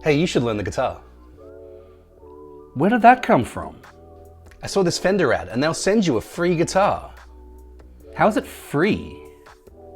Hey, you should learn the guitar. Where did that come from? I saw this Fender ad and they'll send you a free guitar. How is it free?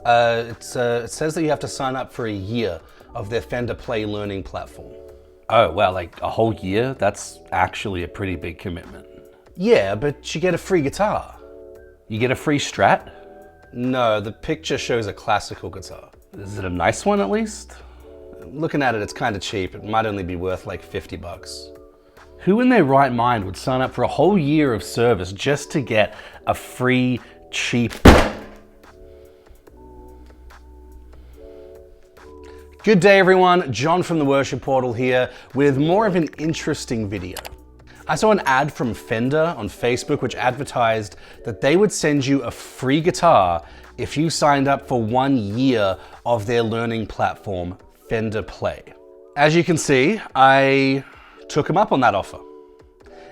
It says that you have to sign up for a year of their Fender Play learning platform. Oh, wow, like a whole year? That's actually a pretty big commitment. Yeah, but you get a free guitar. You get a free Strat? No, the picture shows a classical guitar. Is it a nice one at least? Looking at it, it's kind of cheap. It might only be worth like 50 bucks. Who in their right mind would sign up for a whole year of service just to get a free, cheap... Good day everyone, John from the Worship Portal here with more of an interesting video. I saw an ad from Fender on Facebook which advertised that they would send you a free guitar if you signed up for 1 year of their learning platform, Fender Play. As you can see, I took them up on that offer.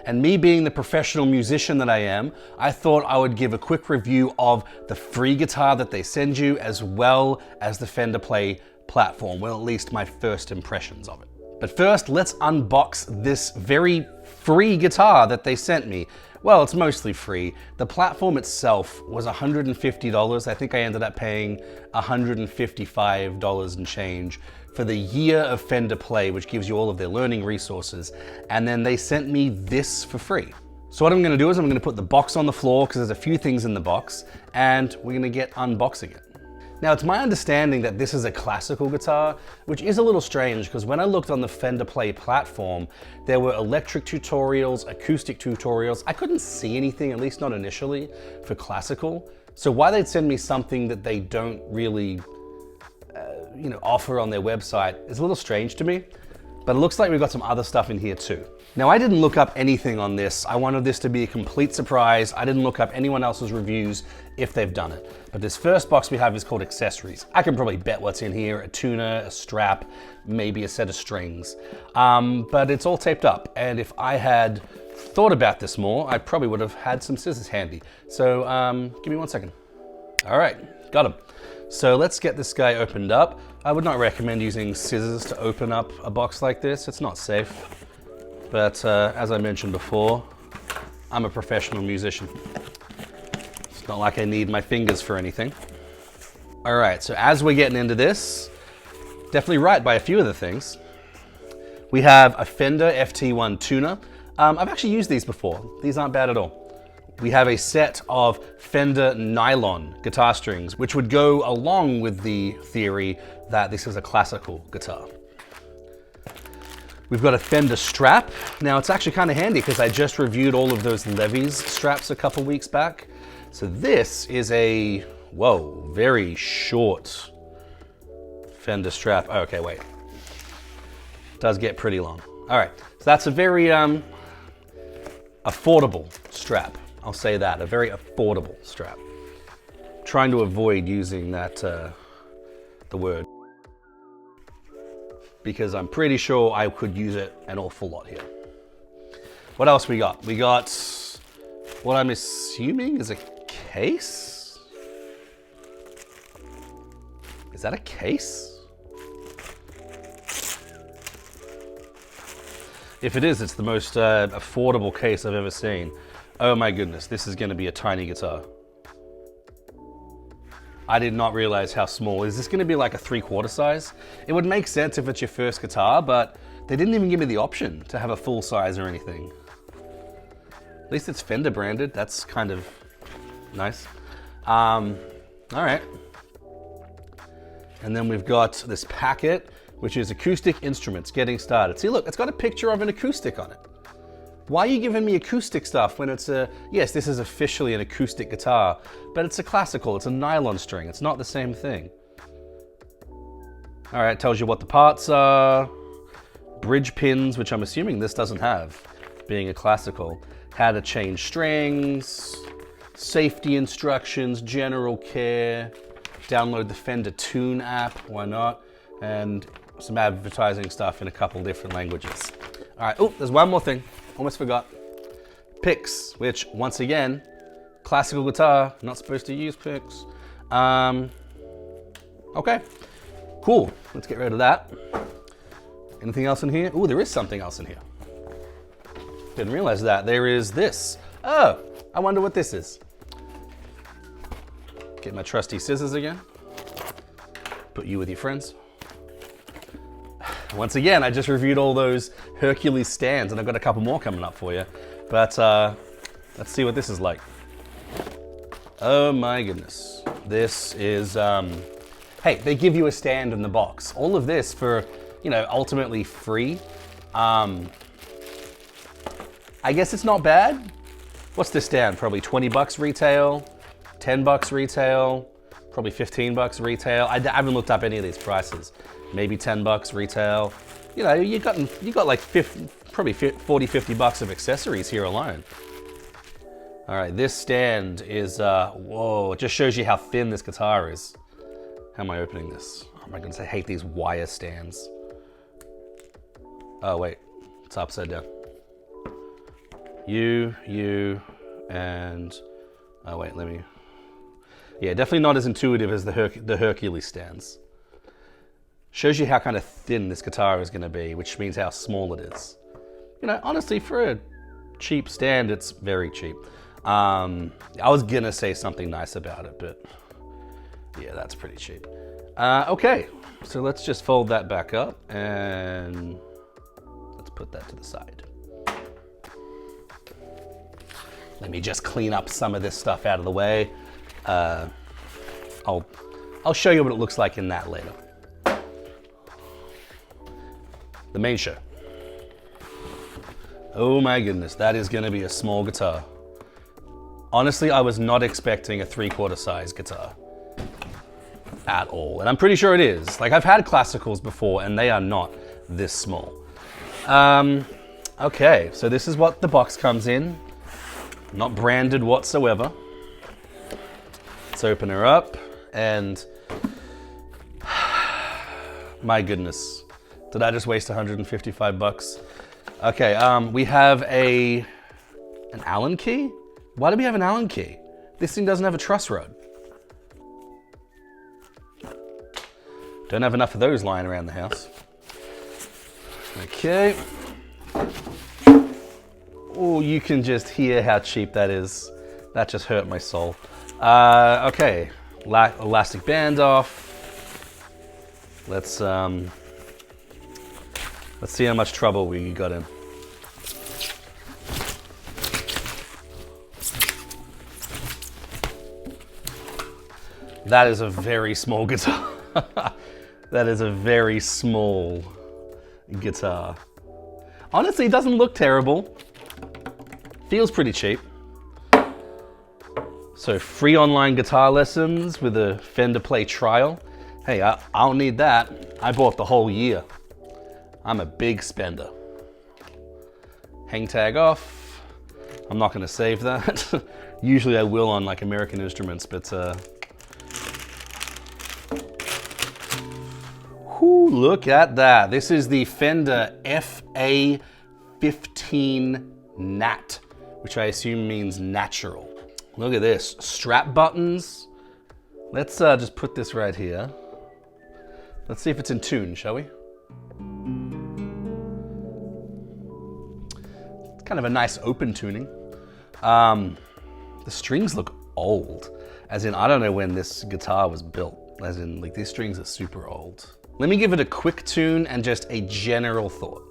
And me being the professional musician that I am, I thought I would give a quick review of the free guitar that they send you as well as the Fender Play platform, well, at least my first impressions of it. But first, let's unbox this very free guitar that they sent me. Well, it's mostly free. The platform itself was $150. I think I ended up paying $155 and change for the year of Fender Play, which gives you all of their learning resources. And then they sent me this for free. So what I'm gonna do is I'm gonna put the box on the floor because there's a few things in the box and we're gonna get unboxing it. Now, it's my understanding that this is a classical guitar, which is a little strange because when I looked on the Fender Play platform, there were electric tutorials, acoustic tutorials. I couldn't see anything, at least not initially, for classical. So why they'd send me something that they don't really, offer on their website is a little strange to me, but it looks like we've got some other stuff in here too. Now, I didn't look up anything on this. I wanted this to be a complete surprise. I didn't look up anyone else's reviews if they've done it. But this first box we have is called accessories. I can probably bet what's in here: a tuner, a strap, maybe a set of strings. But it's all taped up. And if I had thought about this more, I probably would have had some scissors handy. So give me 1 second. All right, got them. So let's get this guy opened up. I would not recommend using scissors to open up a box like this. It's not safe. But as I mentioned before, I'm a professional musician. It's not like I need my fingers for anything. All right, so as we're getting into this, definitely right by a few of the things. We have a Fender FT1 tuner. I've actually used these before. These aren't bad at all. We have a set of Fender nylon guitar strings, which would go along with the theory that this is a classical guitar. We've got a Fender strap. Now it's actually kind of handy because I just reviewed all of those Levy's straps a couple weeks back. So this is a, whoa, very short Fender strap. Oh, okay, wait. It does get pretty long. All right, so that's a very affordable strap. I'll say that, a very affordable strap. Trying to avoid using that, the word, because I'm pretty sure I could use it an awful lot here. What else we got? We got what I'm assuming is a case? Is that a case? If it is, it's the most affordable case I've ever seen. Oh my goodness, this is gonna be a tiny guitar. I did not realize how small. Is this gonna be like a 3/4 size? It would make sense if it's your first guitar, but they didn't even give me the option to have a full size or anything. At least it's Fender branded. That's kind of nice. All right. And then we've got this packet, which is acoustic instruments getting started. See, look, it's got a picture of an acoustic on it. Why are you giving me acoustic stuff when it's yes, this is officially an acoustic guitar, but it's a classical, it's a nylon string, it's not the same thing. All right, tells you what the parts are, bridge pins, which I'm assuming this doesn't have, being a classical, how to change strings, safety instructions, general care, download the Fender Tune app, why not, and some advertising stuff in a couple different languages. All right, oh, there's one more thing. Almost forgot. Picks, which once again, classical guitar, not supposed to use picks. Okay, cool. Let's get rid of that. Anything else in here? Ooh, there is something else in here. Didn't realize that. There is this. Oh, I wonder what this is. Get my trusty scissors again. Put you with your friends. Once again, I just reviewed all those Hercules stands, and I've got a couple more coming up for you. But let's see what this is like. Oh my goodness. This is, hey, they give you a stand in the box. All of this for, you know, ultimately free. I guess it's not bad. What's this stand? Probably 20 bucks retail, 10 bucks retail, probably 15 bucks retail. I haven't looked up any of these prices. Maybe 10 bucks retail. You know, you got like 50, probably 40, 50 bucks of accessories here alone. All right, this stand is, whoa, it just shows you how thin this guitar is. How am I opening this? Oh my goodness, I hate these wire stands. Oh wait, it's upside down. You, and, oh wait, let me, yeah, definitely not as intuitive as the Hercules stands. Shows you how kind of thin this guitar is gonna be, which means how small it is. You know, honestly, for a cheap stand, it's very cheap. I was gonna say something nice about it, but yeah, that's pretty cheap. Okay, so let's just fold that back up and let's put that to the side. Let me just clean up some of this stuff out of the way. I'll show you what it looks like in that later. The main show. Oh my goodness, that is gonna be a small guitar. Honestly, I was not expecting a 3/4 size guitar at all. And I'm pretty sure it is. Like, I've had classicals before and they are not this small. Okay, so this is what the box comes in. Not branded whatsoever. Let's open her up and my goodness. Did I just waste 155 bucks? Okay, we have an Allen key? Why do we have an Allen key? This thing doesn't have a truss rod. Don't have enough of those lying around the house. Okay. Oh, you can just hear how cheap that is. That just hurt my soul. Okay, elastic band off. Let's see how much trouble we got in. That is a very small guitar. That is a very small guitar. Honestly, it doesn't look terrible. Feels pretty cheap. So free online guitar lessons with a Fender Play trial. Hey, I don't need that. I bought the whole year. I'm a big spender. Hang tag off. I'm not gonna save that. Usually I will on like American Instruments, but whoo, look at that. This is the Fender F15N, which I assume means natural. Look at this, strap buttons. Let's just put this right here. Let's see if it's in tune, shall we? It's kind of a nice open tuning. The strings look old, as in I don't know when this guitar was built, as in like these strings are super old. Let me give it a quick tune and just a general thought.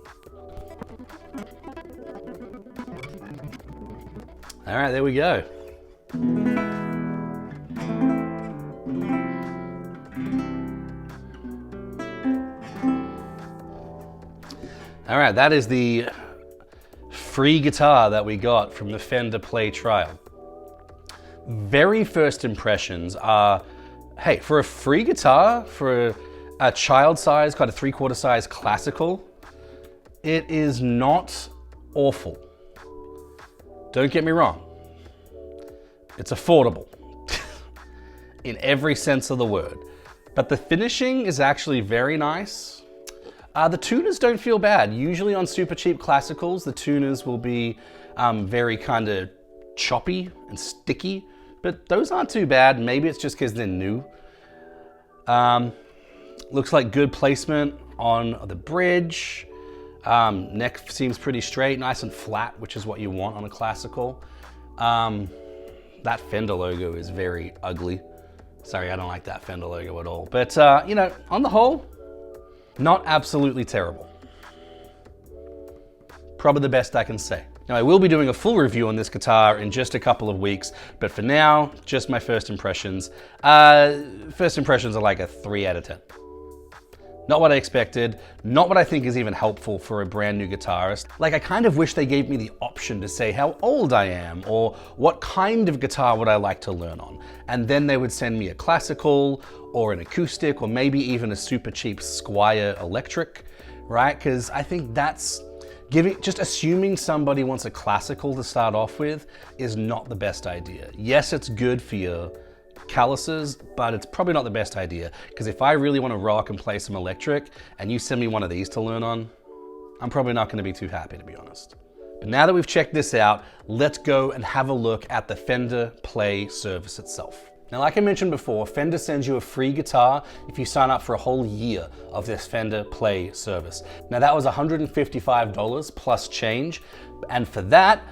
All right, there we go. All right, that is the free guitar that we got from the Fender Play trial. Very first impressions are, hey, for a free guitar, for a child size, kind of 3/4 size classical, it is not awful. Don't get me wrong. It's affordable in every sense of the word. But the finishing is actually very nice. The tuners don't feel bad. Usually on super cheap classicals, the tuners will be very kind of choppy and sticky, but those aren't too bad. Maybe it's just because they're new. Looks like good placement on the bridge. Neck seems pretty straight, nice and flat, which is what you want on a classical. That Fender logo is very ugly. Sorry, I don't like that Fender logo at all. But, you know, on the whole, not absolutely terrible. Probably the best I can say. Now, I will be doing a full review on this guitar in just a couple of weeks, but for now, just my first impressions. First impressions are like a 3 out of 10. Not what I expected, not what I think is even helpful for a brand new guitarist. Like, I kind of wish they gave me the option to say how old I am, or what kind of guitar would I like to learn on. And then they would send me a classical, or an acoustic, or maybe even a super cheap Squier electric, right? Because I think that's just assuming somebody wants a classical to start off with is not the best idea. Yes, it's good for your calluses, but it's probably not the best idea, because if I really want to rock and play some electric and you send me one of these to learn on, I'm probably not going to be too happy, to be honest. But now that we've checked this out, let's go and have a look at the Fender Play service itself. Now, like I mentioned before, Fender sends you a free guitar if you sign up for a whole year of this Fender Play service. Now, that was $155 plus change, and for that,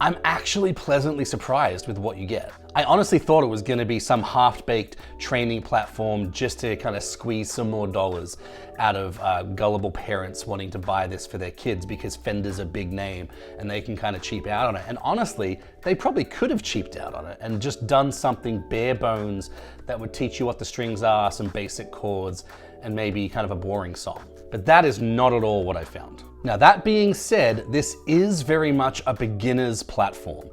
I'm actually pleasantly surprised with what you get. I honestly thought it was gonna be some half-baked training platform just to kind of squeeze some more dollars out of gullible parents wanting to buy this for their kids because Fender's a big name and they can kind of cheap out on it. And honestly, they probably could have cheaped out on it and just done something bare bones that would teach you what the strings are, some basic chords, and maybe kind of a boring song. But that is not at all what I found. Now, that being said, this is very much a beginner's platform.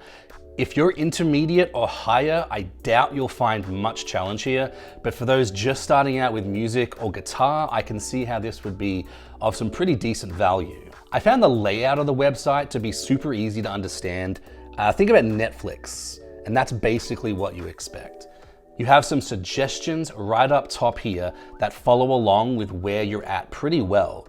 If you're intermediate or higher, I doubt you'll find much challenge here, but for those just starting out with music or guitar, I can see how this would be of some pretty decent value. I found the layout of the website to be super easy to understand. Think about Netflix, and that's basically what you expect. You have some suggestions right up top here that follow along with where you're at pretty well.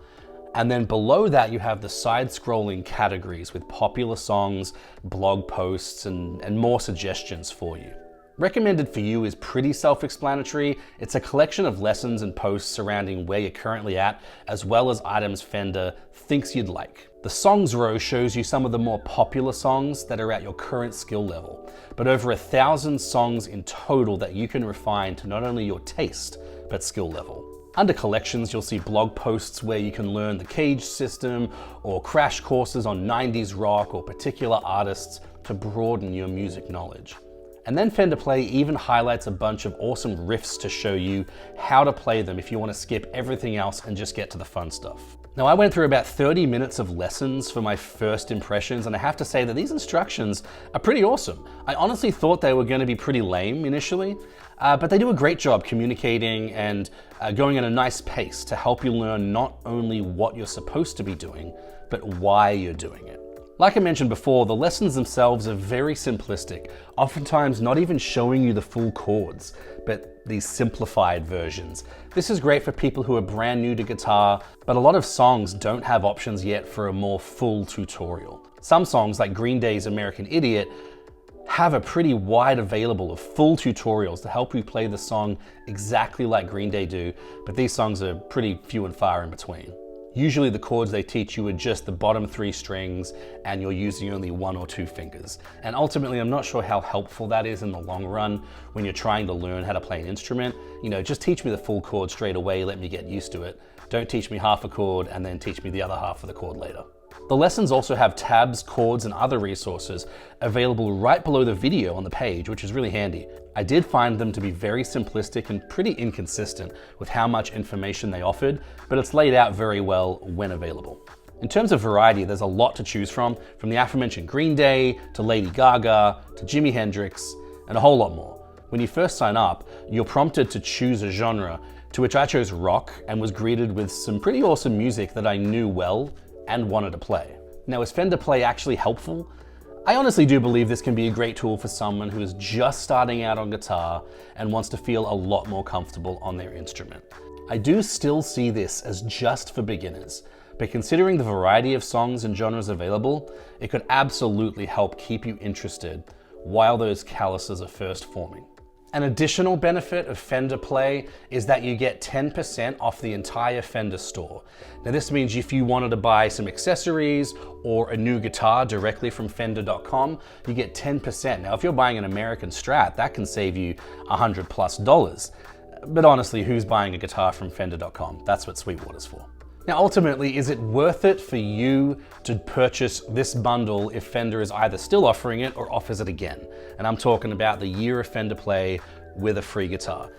And then below that, you have the side-scrolling categories with popular songs, blog posts, and more suggestions for you. Recommended for you is pretty self-explanatory. It's a collection of lessons and posts surrounding where you're currently at, as well as items Fender thinks you'd like. The songs row shows you some of the more popular songs that are at your current skill level, but over 1,000 songs in total that you can refine to not only your taste, but skill level. Under collections, you'll see blog posts where you can learn the Cage system or crash courses on 90s rock or particular artists to broaden your music knowledge. And then Fender Play even highlights a bunch of awesome riffs to show you how to play them if you want to skip everything else and just get to the fun stuff. Now, I went through about 30 minutes of lessons for my first impressions, and I have to say that these instructions are pretty awesome. I honestly thought they were going to be pretty lame initially, but they do a great job communicating and going at a nice pace to help you learn not only what you're supposed to be doing, but why you're doing it. Like I mentioned before, the lessons themselves are very simplistic, oftentimes not even showing you the full chords, but these simplified versions. This is great for people who are brand new to guitar, but a lot of songs don't have options yet for a more full tutorial. Some songs, like Green Day's American Idiot, have a pretty wide available of full tutorials to help you play the song exactly like Green Day do, but these songs are pretty few and far in between. Usually the chords they teach you are just the bottom 3 strings and you're using only 1 or 2 fingers. And ultimately, I'm not sure how helpful that is in the long run when you're trying to learn how to play an instrument. You know, just teach me the full chord straight away, let me get used to it. Don't teach me half a chord and then teach me the other half of the chord later. The lessons also have tabs, chords, and other resources available right below the video on the page, which is really handy. I did find them to be very simplistic and pretty inconsistent with how much information they offered, but it's laid out very well when available. In terms of variety, there's a lot to choose from the aforementioned Green Day, to Lady Gaga, to Jimi Hendrix, and a whole lot more. When you first sign up, you're prompted to choose a genre, to which I chose rock and was greeted with some pretty awesome music that I knew well and wanted to play. Now, is Fender Play actually helpful? I honestly do believe this can be a great tool for someone who is just starting out on guitar and wants to feel a lot more comfortable on their instrument. I do still see this as just for beginners, but considering the variety of songs and genres available, it could absolutely help keep you interested while those calluses are first forming. An additional benefit of Fender Play is that you get 10% off the entire Fender store. Now this means if you wanted to buy some accessories or a new guitar directly from Fender.com, you get 10%. Now if you're buying an American Strat, that can save you $100+. But honestly, who's buying a guitar from Fender.com? That's what Sweetwater's for. Now ultimately, is it worth it for you to purchase this bundle if Fender is either still offering it or offers it again? And I'm talking about the year of Fender Play with a free guitar.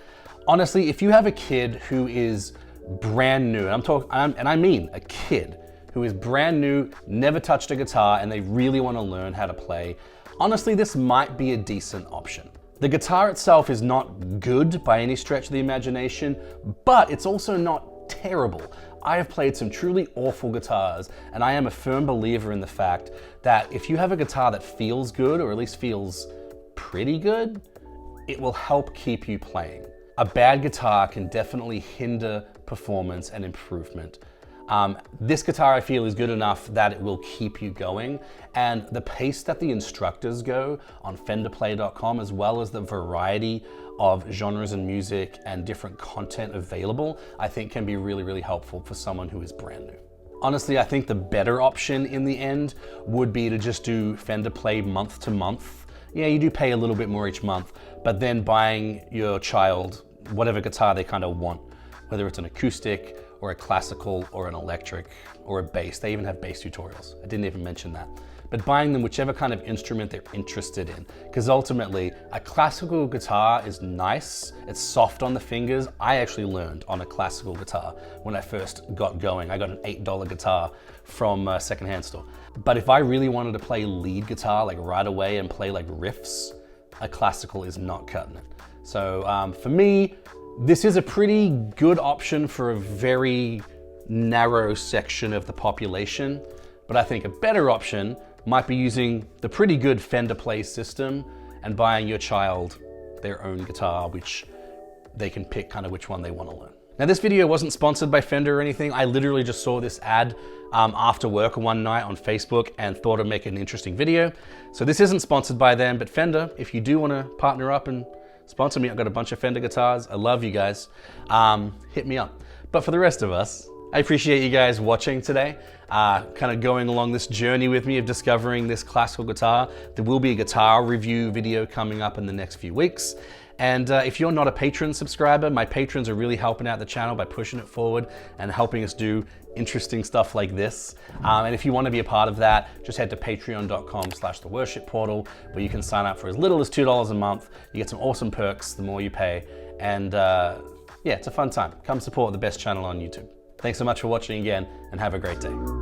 Honestly, if you have a kid who is brand new, and I mean a kid who is brand new, never touched a guitar, and they really want to learn how to play, honestly, this might be a decent option. The guitar itself is not good by any stretch of the imagination, but it's also not terrible. I have played some truly awful guitars, and I am a firm believer in the fact that if you have a guitar that feels good, or at least feels pretty good, it will help keep you playing. A bad guitar can definitely hinder performance and improvement. This guitar I feel is good enough that it will keep you going, and the pace that the instructors go on FenderPlay.com, as well as the variety of genres and music and different content available, I think can be really, really helpful for someone who is brand new. Honestly, I think the better option in the end would be to just do Fender Play month to month. Yeah, you do pay a little bit more each month, but then buying your child whatever guitar they kind of want, whether it's an acoustic or a classical or an electric or a bass. They even have bass tutorials. I didn't even mention that. But buying them whichever kind of instrument they're interested in. Because ultimately, a classical guitar is nice. It's soft on the fingers. I actually learned on a classical guitar when I first got going. I got an $8 guitar from a secondhand store. But if I really wanted to play lead guitar like right away and play like riffs, a classical is not cutting it. So for me, this is a pretty good option for a very narrow section of the population, but I think a better option might be using the pretty good Fender Play system and buying your child their own guitar, which they can pick kind of which one they want to learn. Now this video wasn't sponsored by Fender or anything. I literally just saw this ad after work one night on Facebook and thought I'd make an interesting video. So this isn't sponsored by them, but Fender, if you do want to partner up and sponsor me, I've got a bunch of Fender guitars. I love you guys. Hit me up. But for the rest of us, I appreciate you guys watching today, kind of going along this journey with me of discovering this classical guitar. There will be a guitar review video coming up in the next few weeks. And if you're not a patron subscriber, my patrons are really helping out the channel by pushing it forward and helping us do interesting stuff like this. And if you want to be a part of that, just head to patreon.com/theworshipportal, where you can sign up for as little as $2 a month. You get some awesome perks the more you pay. And yeah, it's a fun time. Come support the best channel on YouTube. Thanks so much for watching again, and have a great day.